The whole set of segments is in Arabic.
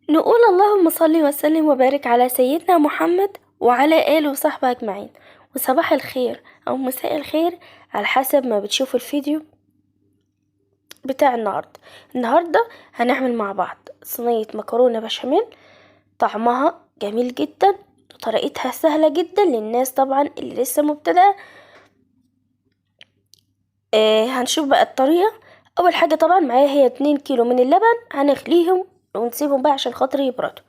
نقول اللهم صل وسلم وبارك على سيدنا محمد وعلى آله وصحبه أجمعين. وصباح الخير أو مساء الخير على حسب ما بتشوفوا الفيديو بتاع النهاردة هنعمل مع بعض صينية مكرونة بشاميل. طعمها جميل جدا وطريقتها سهلة جدا للناس طبعا اللي لسه مبتدئة. هنشوف بقى الطريقة. أول حاجة طبعا معايا هي 2 كيلو من اللبن، هنغليهم ونسيبهم بقى عشان خاطر يبردوا.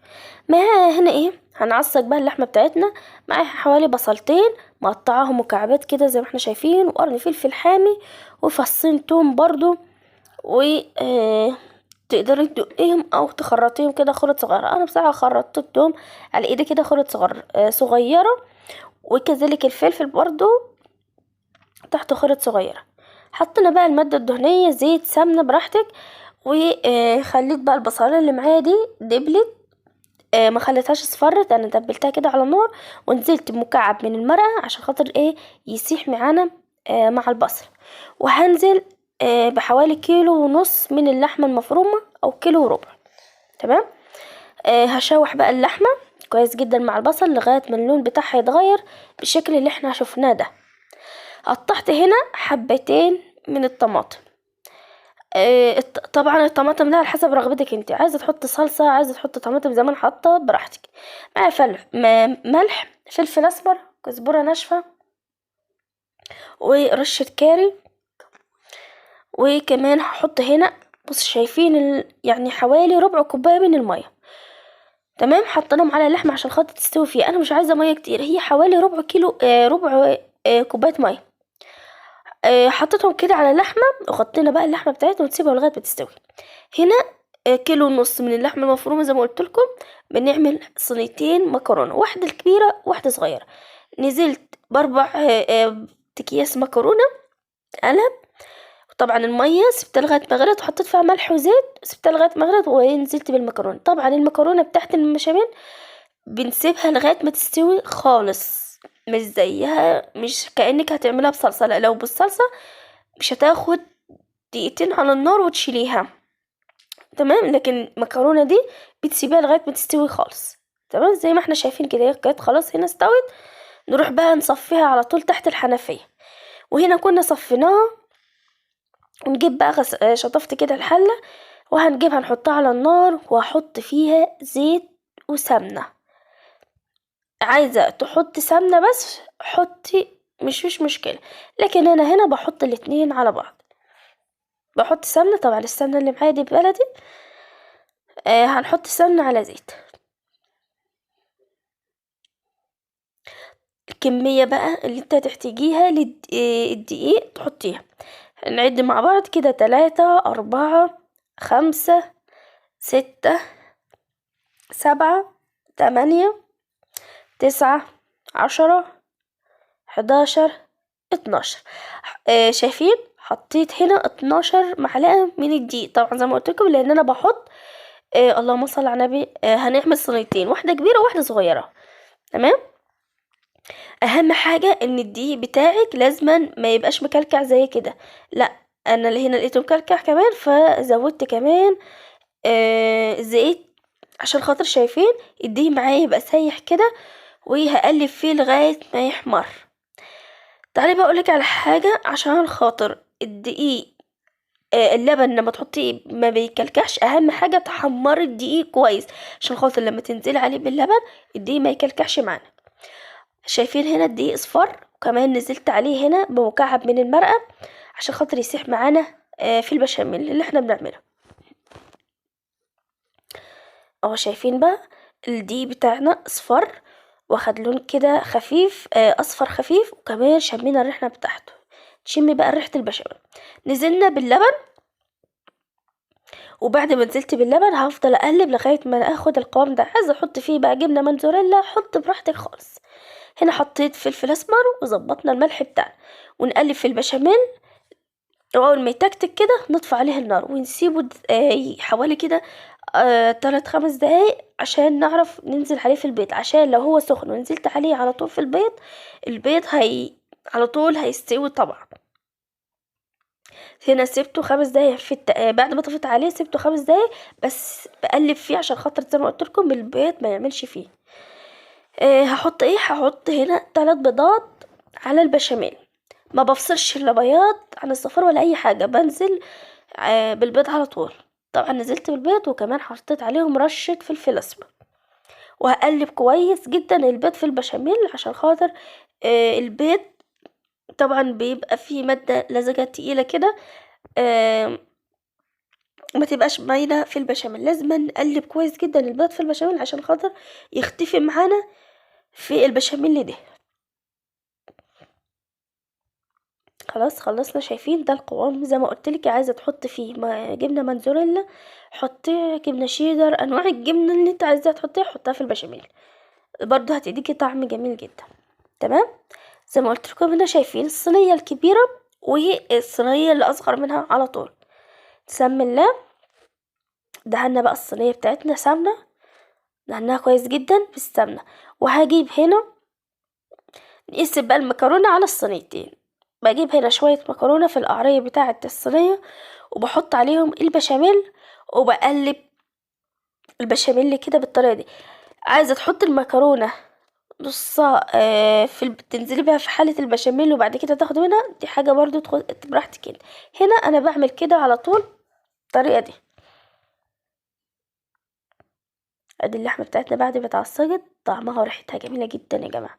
معايا هنا هنعصج بقى اللحمة بتاعتنا. معايا حوالي بصلتين مقطعاهم مكعبات كده زي ما احنا شايفين، وقرن فلفل حامي وفصين توم برضو، و تقدري تدقيهم او تخرطيهم كده خرط صغيرة. انا بصراحة خرطت التوم على ايدي كده خرط صغيرة، وكذلك الفلفل برضو تحت خرط صغيرة. حطينا بقى المادة الدهنية، زيت سمنة براحتك، وخليت بقى البصلة اللي معايا دي دبلت. ما خليتهاش اصفرت، انا دبلتها كده على النار ونزلت بمكعب من المرقة عشان خاطر يسيح معانا مع البصل. وهنزل بحوالي كيلو ونص من اللحمة المفرومة او كيلو وربع. تمام. هشوح بقى اللحمة كويس جدا مع البصل لغاية ما اللون بتاعها يتغير بالشكل اللي احنا شفناه ده. قطعت هنا حبتين من الطماطم. طبعا الطماطم ده على حسب رغبتك انت، عايزه تحط صلصه، عايزه تحط طماطم زي ما انا حاطه براحتك. معايا ملح، فلفل اسمر، كزبره ناشفه، ورشه كاري. وكمان هحط هنا، بص شايفين يعني حوالي ربع كوبايه من الميه. تمام. حطيناهم على اللحمه عشان خاطر تستوي فيها، انا مش عايزه ميه كتير، هي حوالي ربع كيلو ربع كوبايه ميه. حطيتهم كده على اللحمه، وغطينا بقى اللحمه بتاعتنا ونسيبها لغايه ما تستوي. هنا كيلو ونص من اللحمه المفرومه زي ما قلت لكم. بنعمل صينيتين مكرونه، واحده كبيره واحده صغيره. نزلت باربع اكياس مكرونه قلم. طبعا الميه سبتها لغايه ما غلت، وحطيت فيها ملح وزيت، سبتها لغايه ما غلت ونزلت بالمكرونه. طبعا المكرونه بتاعت البشاميل بنسيبها لغايه ما تستوي خالص، مش زيها، مش كأنك هتعملها بصلصه، لا، لو بالصلصه مش هتاخد دقيقتين على النار وتشيليها. تمام. لكن المكرونه دي بتسيبيها لغايه ما تستوي خالص. تمام زي ما احنا شايفين كده، هي كانت خلاص هنا استوت. نروح بقى نصفيها على طول تحت الحنفيه. وهنا كنا صفيناها، ونجيب بقى شطفت كده الحله، وهنجيبها نحطها على النار، وهحط فيها زيت وسمنه. عايزه تحطي سمنه بس حطي، مش مشكله، لكن انا هنا بحط الاتنين على بعض. بحط سمنه، طبعا السمنه اللي معايا دي بلدي. هنحط سمنه على زيت. الكمية بقى اللي انت تحتاجيها للدقيق تحطيها. نعد مع بعض كده: 3 4 5 6 7 8 9 10 11 12. شايفين حطيت هنا 12 معلقة من الدقيق، طبعا زي ما قلت لكم لان انا بحط اللهم صل على النبي. هنعمل صينيتين، واحدة كبيرة وواحدة صغيرة. تمام. اهم حاجة ان الدقيق بتاعك لازما ما يبقاش مكلكع زي كده، لا، انا اللي هنا لقيته مكلكع كمان فزودت كمان زيت عشان خاطر شايفين الدقيق معايا يبقى سايح كده، وهقلب فيه لغاية ما يحمر. تعالي بقى اقولك على حاجة عشان خاطر الدقيق، اللبن لما تحطيه ما بيكلكعش. اهم حاجة تحمري الدقيق كويس عشان خاطر لما تنزلي عليه باللبن الدقيق ما يكلكعش معانا. شايفين هنا الدقيق اصفر، وكمان نزلت عليه هنا بمكعب من المرقة عشان خاطر يسيح معانا في البشاميل اللي احنا بنعمله. اهو شايفين بقى الدقيق بتاعنا اصفر، واخد لون كده خفيف، اصفر خفيف، وكمان شمينا الريحة بتاعته. تشمي بقى ريحة البشاميل. نزلنا باللبن، وبعد ما نزلت باللبن هفضل اقلب لغايه ما اخد القوام ده. عايزه احط فيه بقى جبنه موتزاريلا حط براحتك خالص. هنا حطيت فلفل اسمر، وظبطنا الملح بتاعنا، ونقلب في البشاميل. واول ما يتكتك كده نطفي عليه النار ونسيبه حوالي كده 3 5 دقايق عشان نعرف ننزل عليه في البيض، عشان لو هو سخن ونزلت عليه على طول في البيض، البيض على طول هيستوي طبعا. هنا سيبته 5 دقايق بعد ما طفيت عليه سيبته 5 دقايق بس، بقلب فيه عشان خاطر زي ما قلت لكم البيض ما يعملش فيه. هحط ايه، هحط هنا 3 بيضات على البشاميل. ما بفصلش لا بياض عن الصفار ولا اي حاجه، بنزل بالبيض على طول. طبعا نزلت بالبيض وكمان حطيت عليهم رشه فلفل اسمر، وهقلب كويس جدا البيض في البشاميل عشان خاطر البيض طبعا بيبقى فيه ماده لزجه تقيله كده، ما تبقاش باينه في البشاميل. لازم نقلب كويس جدا البيض في البشاميل عشان خاطر يختفي معانا في البشاميل ده. خلاص خلصنا. شايفين ده القوام زي ما قلتلك، عايزه تحطي فيه جبنه موتزاريلا حطي، جبنه شيدر، انواع الجبنه اللي انت عايزاها تحطيها حطها في البشاميل، برضو هتديكي طعم جميل جدا. تمام. زي ما قلت لكم هنا شايفين الصينيه الكبيره والصينيه اللي اصغر منها على طول. بسم الله. دهنا بقى الصينيه بتاعتنا سمنه، دهناها كويس جدا بالسمنه. وهجيب هنا نقسم بقى المكرونه على الصينيتين. بجيب هنا شويه مكرونه في القعريه بتاعه الصينيه، وبحط عليهم البشاميل، وبقلب البشاميل كده بالطريقه دي. عايزه تحط المكرونه نصها تنزلي بيها في حله البشاميل وبعد كده تاخدي منها، دي حاجه برضو براحتك كده. هنا انا بعمل كده على طول الطريقه دي. ادي اللحمه بتاعتنا بعد ما اتعصجت طعمها وريحتها جميله جدا يا جماعه.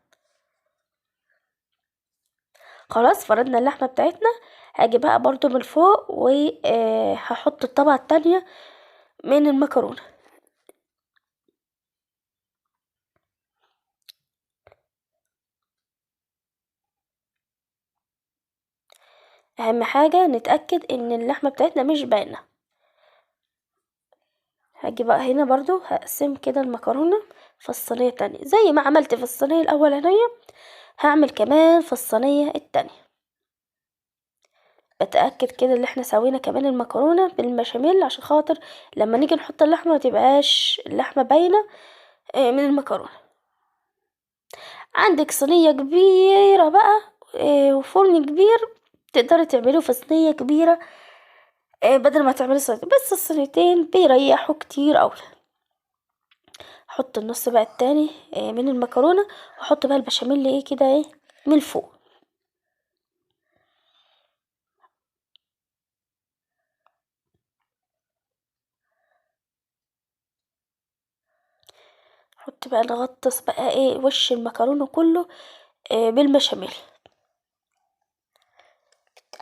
خلاص فردنا اللحمه بتاعتنا. هاجي بقى برضو من فوق وهحط الطبقه التانية من المكرونه. اهم حاجه نتاكد ان اللحمه بتاعتنا مش باينه. هاجي بقى هنا برضو هقسم كده المكرونه في الصينيه التانية زي ما عملت في الصينيه الاولانيه، هعمل كمان في الصينيه التانية. بتاكد كده اللي احنا سوينا كمان المكرونه بالبشاميل عشان خاطر لما نيجي نحط اللحمه متبقاش اللحمه باينه من المكرونه. عندك صينيه كبيره بقى وفرن كبير، تقدري تعمليه في صينيه كبيره بدل ما تعملي صينيه بس. الصينيتين بيريحوا كتير اوي. احط النص بقى التاني من المكرونه، واحط بقى البشاميل ايه كده ايه من فوق. احط بقى نغطس بقى ايه وش المكرونه كله بالبشاميل.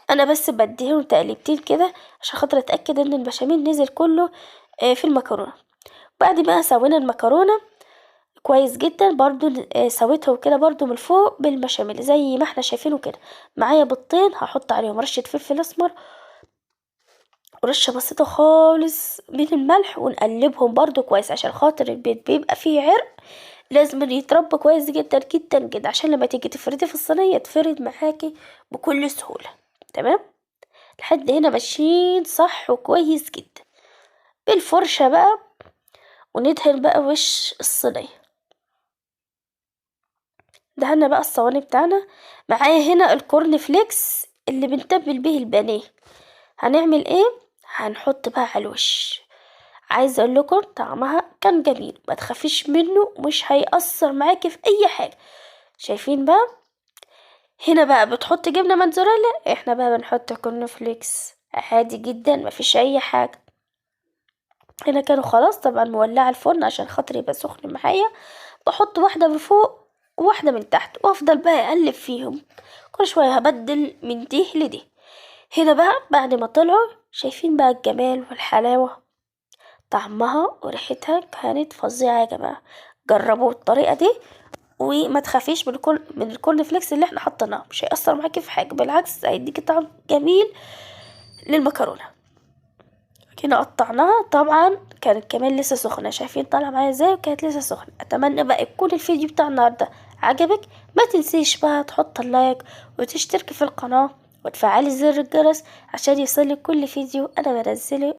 انا بس بديهم تقليبتين كده عشان خاطر اتاكد ان البشاميل نزل كله في المكرونه. بعد ما سوينا المكرونه كويس جدا برضو سويتها وكده برضو من فوق بالبشاميل زي ما احنا شايفينه كده. معايا بيضتين هحط عليهم رشه فلفل اسمر ورشه بسيطه خالص من الملح، ونقلبهم برضو كويس عشان خاطر البيض بيبقى فيه عرق، لازم يتربى كويس جدا جدا جدا عشان لما تيجي تفرديه في الصينيه يتفرد معاكي بكل سهوله. تمام. لحد هنا ماشيين صح وكويس جدا. بالفرشة بقى وندهن بقى وش الصينية. دهنا بقى الصواني بتاعنا. معايا هنا الكورن فليكس اللي بنتبل بيه البانيه. هنعمل ايه، هنحط بقى على الوش. عايزه اقول لكم طعمها كان جميل، ما تخافيش منه مش هيأثر معاكي في اي حاجه. شايفين بقى هنا بقى بتحط جبنه موتزاريلا، احنا بقى بنحط كورن فليكس عادي جدا مفيش اي حاجه. هنا كانوا خلاص طبعا مولعه الفرن عشان خاطر يبقى سخن معايا. بحط واحده من فوق وواحده من تحت وافضل بقى اقلب فيهم، كل شويه هبدل من دي لدي. هنا بقى بعد ما طلعوا شايفين بقى الجمال والحلاوه، طعمها وريحتها كانت فظيعه يا جماعه. جربوا الطريقه دي وما تخافيش من الكورن فليكس اللي احنا حطيناه، مش هيأثر معاكي في حاجه، بالعكس هيديكي طعم جميل للمكرونه. كده قطعناها طبعا كانت كمان لسه سخنه، شايفين طالعه معايا ازاي وكانت لسه سخنه. اتمنى بقى يكون الفيديو بتاع النهارده عجبك. ما تنسيش بقى تحط اللايك وتشتركي في القناه وتفعلي زر الجرس عشان يوصلك كل فيديو انا بنزله.